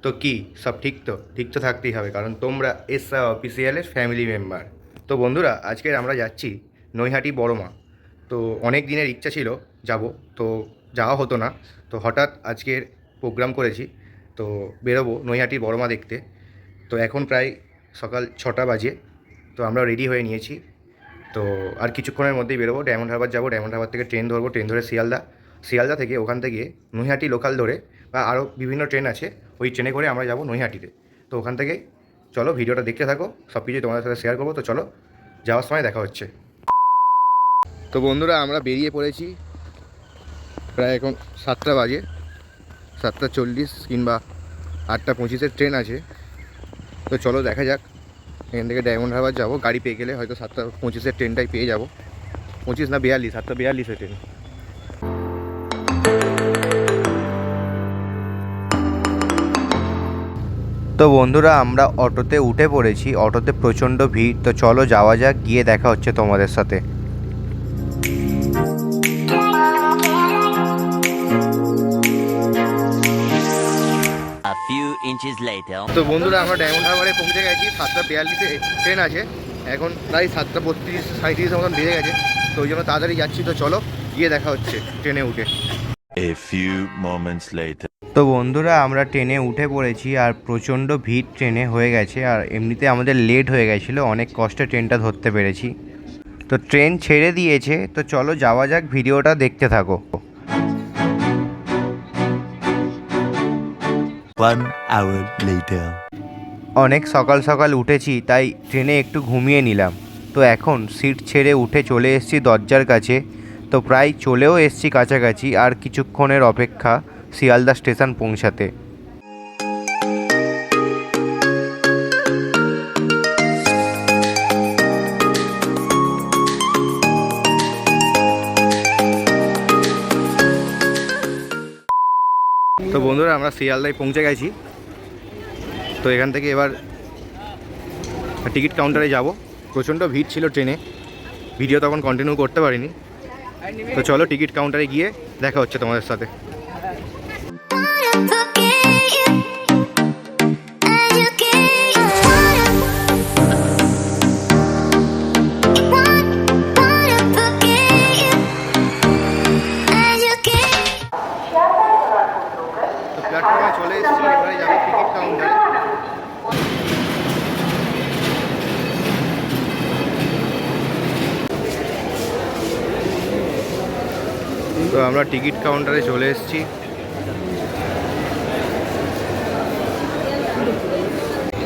তো কি সব ঠিক তো থাকতেই হবে, কারণ তোমরা এসআ অফিসিয়ালের ফ্যামিলি মেম্বার। তো বন্ধুরা, আজকের আমরা যাচ্ছি নৈহাটি বড়মা। তো অনেক দিনের ইচ্ছা ছিল যাব, তো যাওয়া হতো না। তো হঠাৎ আজকের প্রোগ্রাম করেছি, তো বেরোবো নৈহাটির বড়মা দেখতে। তো এখন প্রায় সকাল 6টা বাজে, তো আমরা রেডি হয়ে নিয়েছি। তো আর কিছুক্ষণের মধ্যেই বেরোবো, ডায়মন্ড হারবার যাবো, ডায়মন্ড হারবার থেকে ট্রেন ধরবো, ট্রেন ধরে শিয়ালদা, শিয়ালদা থেকে ওখান থেকে নৈহাটি লোকাল ধরে বা আরও বিভিন্ন ট্রেন আছে, ওই ট্রেনে করে আমরা যাবো নৈহাটিতে। তো ওখান থেকে চলো ভিডিওটা দেখতে থাকো, সব কিছুই তোমাদের সাথে শেয়ার করবো। তো চলো, যাওয়ার সময় দেখা হচ্ছে। তো বন্ধুরা, আমরা বেরিয়ে পড়েছি, প্রায় এখন 7টা বাজে, 7টা 40 কিংবা 8টা 25-এর ট্রেন আছে। তো চলো দেখা যাক, এখান থেকে ডায়মন্ড হারবার যাবো, গাড়ি পেয়ে গেলে হয়তো 7টা 25-এর ট্রেনটাই পেয়ে যাবো। 25 না 42, 7টা 42-এর ট্রেন। তো বন্ধুরা, আমরা অটোতে উঠে পড়েছি, অটোতে প্রচণ্ড ভিড়। তো চলো যাওয়া যাক, গিয়ে দেখা হচ্ছে তোমাদের সাথে। A few inches later. তো বন্ধুরা, আমরা ডায়মন্ড হারবারে পৌঁছে গেছি, 7টা 42-এ ট্রেন আছে। এখন প্রায় 7টা 32-37 মতন বেজে গেছে, তো ওই জন্য তাড়াতাড়ি যাচ্ছি। তো চলো গিয়ে দেখা হচ্ছে ট্রেনে উঠে। A few moments later. তো বন্ধুরা, আমরা ট্রেনে উঠে পড়েছি, আর প্রচণ্ড ভিড় ট্রেনে হয়ে গেছে, আর এমনিতে আমাদের লেট হয়ে গেছিলো, অনেক কষ্টে ট্রেনটা ধরতে পেরেছি। তো ট্রেন ছেড়ে দিয়েছে, তো চলো যাওয়া যাক, ভিডিওটা দেখতে থাকো। 1 hour later. অনেক সকাল সকাল উঠেছি, তাই ট্রেনে একটু ঘুমিয়ে নিলাম। তো এখন সিট ছেড়ে উঠে চলে এসেছি দরজার কাছে। তো প্রায় চলেও এসেছি কাছাকাছি, আর কিছুক্ষণের অপেক্ষা শিয়ালদা স্টেশন পৌঁছাতে। তো বন্ধুরা, আমরা শিয়ালদায় পৌঁছে গেছি। তো এখান থেকে এবার টিকিট কাউন্টারে যাব। প্রচণ্ড ভিড় ছিল ট্রেনে, ভিডিও তখন কন্টিনিউ করতে পারিনি। তো চলো টিকিট কাউন্টারে গিয়ে দেখা হচ্ছে তোমাদের সাথে। তো প্ল্যাটফর্মে চলে এসেছি, এবারে যাবো টিকিট কাউন্টারে। তো আমরা টিকিট কাউন্টারে চলে এসেছি।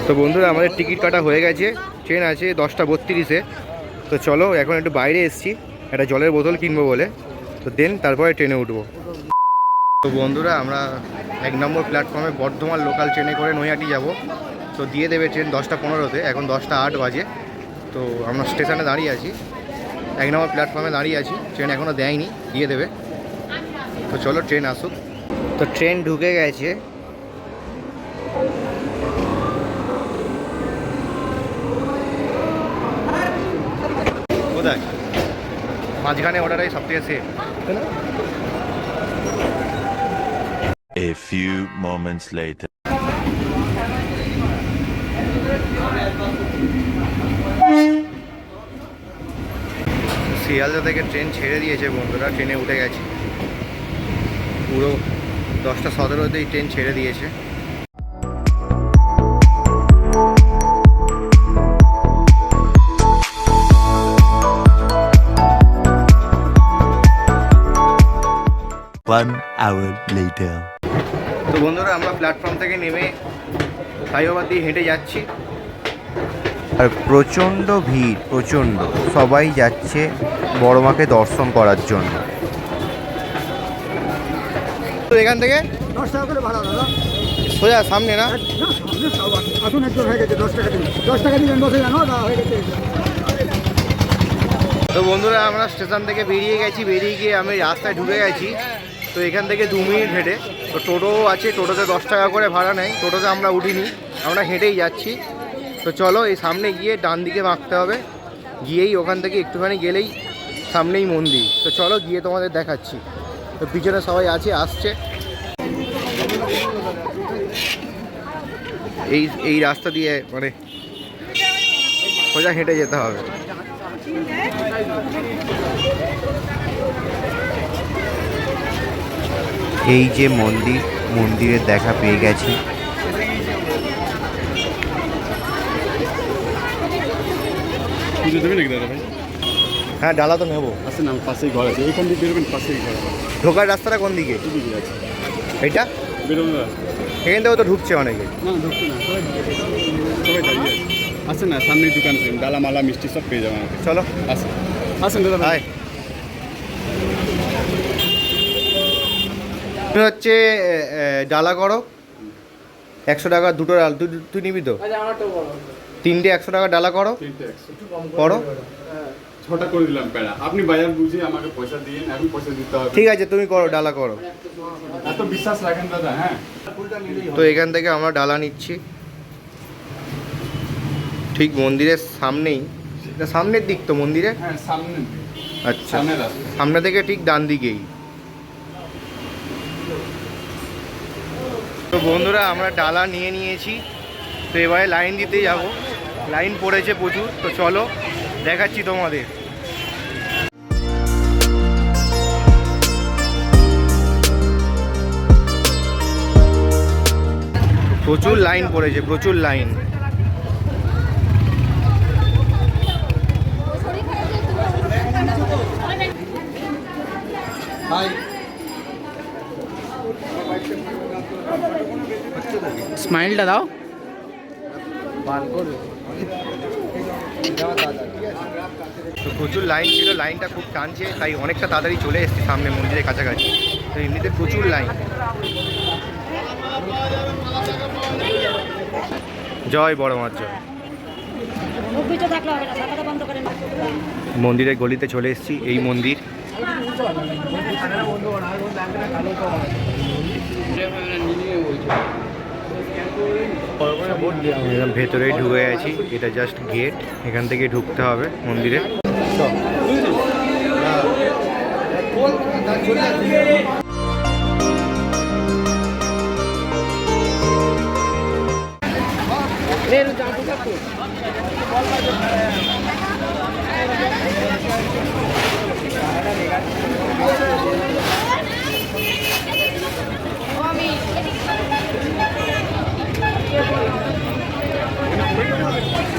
তো বন্ধুরা, আমাদের টিকিট কাটা হয়ে গেছে, ট্রেন আছে 10টা 32-এ। তো চলো, এখন একটু বাইরে এসেছি, একটা জলের বোতল কিনবো বলে। তো দেন তারপরে ট্রেনে উঠবো। তো বন্ধুরা, আমরা 1 নম্বর প্ল্যাটফর্মে বর্ধমান লোকাল ট্রেনে করে নৈহাটি যাব। তো দিয়ে দেবে ট্রেন 10টা 15-তে, এখন 10টা 8 বাজে। তো আমরা স্টেশনে দাঁড়িয়ে আছি, 1 নম্বর প্ল্যাটফর্মে দাঁড়িয়ে আছি, ট্রেন এখনও দেয়নি, দিয়ে দেবে। তো চলো ট্রেন আসুক। তো ট্রেন ঢুকে গেছে। কোথায়? মাঝখানে ওটাটাই সব থেকে safe. A few moments later. Sealdah থেকে ট্রেন ছেড়ে দিয়েছে বন্ধুরা, ট্রেনে উঠে গেছি। পুরো 10টা 17-তেই ট্রেন ছেড়ে দিয়েছে। One hour later. তো বন্ধুরা, আমরা প্ল্যাটফর্ম থেকে নেমে ফ্লাইওভার দিয়ে হেঁটে যাচ্ছি, আর প্রচণ্ড ভিড়, প্রচণ্ড সবাই যাচ্ছে বড়মাকে দর্শন করার জন্য। তো এখান থেকে 10 টাকা করে ভাড়া দাদা। সোজা সামনে না? আসুন, একটু হয়ে গেছে 10 টাকা দিন, 10 টাকা দিবেন, 10 জানো না হয়ে গেছে। তো বন্ধুরা, আমরা স্টেশন থেকে বেরিয়ে গেছি, বেরিয়ে গিয়ে আমি রাস্তায় ঢুকে গেছি। তো এখান থেকে 2 মিনিট হেঁটে, তো টোটো আছে, টোটোতে 10 টাকা করে ভাড়া নেয়, টোটোতে আমরা উঠিনি, আমরা হেঁটেই যাচ্ছি। তো চলো, এই সামনে গিয়ে ডান দিকে বাঁকতে হবে, গিয়েই ওখান থেকে একটুখানি গেলেই সামনেই মন্দির। তো চলো গিয়ে তোমাদের দেখাচ্ছি। তো পিছনে সবাই আছে, আসছে। এই রাস্তা দিয়ে মানে সোজা হেঁটে যেতে হবে। এই যে মন্দির, মন্দিরের দেখা পেয়ে গেছি। পুজো দেবে নাকি দাদা ভাই? হ্যাঁ, ডালা তো নেবো। আসেন আমার পাশেই ঘর আছে, এইখান দিয়ে বেরোবেন, পাশেই ঘর আছে। ঢোকার রাস্তাটা কোন দিকে? এদিকে আছে এটা বেরোনো রাস্তা। এখান থেকেও তো ঢুকছে অনেকে। না ঢুকছে না, সবাই দাঁড়িয়ে আছে। আসেন না, সামনের দোকান আছে, ডালা মালা মিষ্টি সব পেয়ে যাবেন। চলো আসেন আসেন দাদা ভাই। হাই। তুমি হচ্ছে ডালা করো 100 টাকা দুটো ডাল। তুই নিবি তো? তিনটে 100 টাকা ডালা করো, করো। 6টা করে দিলাম প্যারা, আপনি বাজার বুঝে আমাকে পয়সা দিয়ে, এখন পয়সা দিতে হবে। ঠিক আছে, তুমি করো, ডালা করো। এত বিশ্বাস রাখেন দাদা। হ্যাঁ, তো এখান থেকে আমরা ডালা নিচ্ছি ঠিক মন্দিরের সামনেই। এটা সামনের দিক তো মন্দিরে? হ্যাঁ সামনে, আচ্ছা, সামনের রাস্তা। সামনে থেকে ঠিক ডান দিকেই। তো বন্ধুরা, আমরা ডালা নিয়ে নিয়েছি। তো এবারে লাইন দিতে যাব। লাইন পড়েছে প্রচুর। তো চলো দেখাচ্ছি তোমাদের। প্রচুর লাইন পড়েছে, প্রচুর লাইন। স্মাইলটা দাও। তো প্রচুর লাইন ছিল, লাইনটা খুব টানছে, তাই অনেকটা তাড়াতাড়ি চলে এসেছি সামনে মন্দিরের কাছাকাছি। তো এমনিতে প্রচুর লাইন। জয় বড় মার জয়। মন্দিরের গলিতে চলে এসেছি। এই মন্দির। একদম ভেতরেই ঢুকে গেছি। এটা জাস্ট গেট, এখান থেকে ঢুকতে হবে মন্দিরে।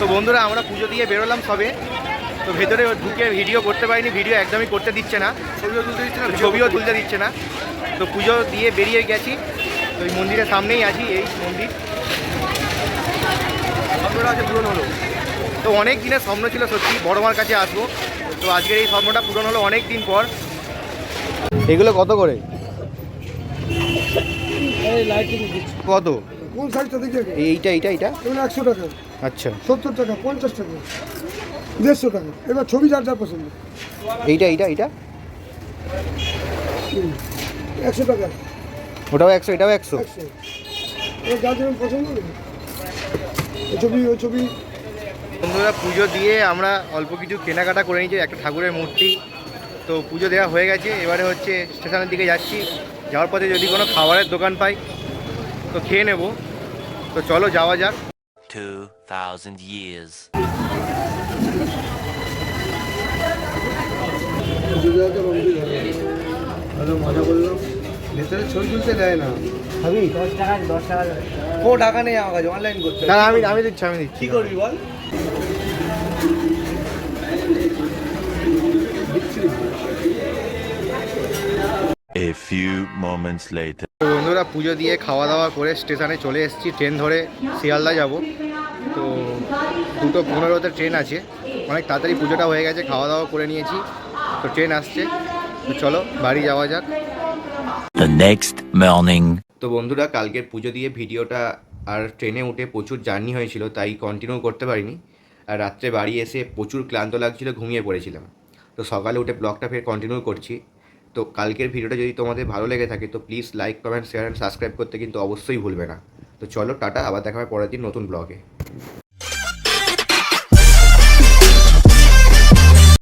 তো বন্ধুরা, আমরা পুজো দিয়ে বেরোলাম সবে। তো ভেতরে ঢুকে ভিডিও করতে পারিনি, ভিডিও একদমই করতে দিচ্ছে না, ছবিও তুলতে দিচ্ছে না। তো পুজো দিয়ে বেরিয়ে গেছি। তো এই মন্দিরের সামনেই আছি, এই মন্দির। স্বপ্নটা আজকে পূরণ হলো। তো অনেক দিনের স্বপ্ন ছিল সত্যি বড় মার কাছে আসবো। তো আজকের এই স্বপ্নটা পূরণ হলো অনেক দিন পর। এগুলো কত করে? কত? কোন সাইজটা দেখে? এইটা এইটা এইটা এগুলো 100 টাকা, আচ্ছা। 70 টাকা, 50 টাকা, 150 টাকা। এবার ছবি যার যার পছন্দ। এইটা এইটা এইটা 100 টাকা, ওটাও 100, এটাও 100। 100। এবার যার যেমন পছন্দ হবে। ওই ছবি, ওই ছবি। বন্ধুরা, পুজো দিয়ে আমরা অল্প কিছু কেনাকাটা করে নিয়েছি, একটা ঠাকুরের মূর্তি। তো পুজো দেওয়া হয়ে গেছে। এবারে হচ্ছে স্টেশনের দিকে যাচ্ছি। যাওয়ার পথে যদি কোনো খাবারের দোকান পাই তো খেয়ে নেব। তো চলো যাওয়া যাক। 2000 years. মজা করলাম। ভেতরে ছবি তুলতে দেয় না। ভাবি 10 টাকা। ও টাকা নেই আমার কাছে, অনলাইন করতে। না, আমি দিচ্ছি, আমি দিচ্ছি। কি করবি বল? A few moments later. তো বন্ধুরা, পুজো দিয়ে খাওয়া দাওয়া করে স্টেশনে চলে এসেছি। ট্রেন ধরে শিয়ালদা যাব। তো 2:15-তে ট্রেন আছে। অনেক তাড়াতাড়ি পুজোটা হয়ে গেছে, খাওয়া দাওয়া করে নিয়েছি। তো ট্রেন আসছে। তো চলো বাড়ি যাওয়া যাক। The next morning. তো বন্ধুরা, কালকের পুজো দিয়ে ভিডিওটা আর ট্রেনে উঠে প্রচুর জার্নি হয়েছিল, তাই কন্টিনিউ করতে পারিনি। আর রাত্রে বাড়ি এসে প্রচুর ক্লান্ত লাগছিল, ঘুমিয়ে পড়েছিলাম। তো সকালে উঠে ব্লগটা ফের কন্টিনিউ করছি। তো কালকের ভিডিওটা যদি তোমাদের ভালো লেগে থাকে তো please like, comment, share and subscribe করতে কিন্তু অবশ্যই ভুলবে না। তো চলো টাটা, আবার দেখা হবে পরের দিন নতুন ব্লগে।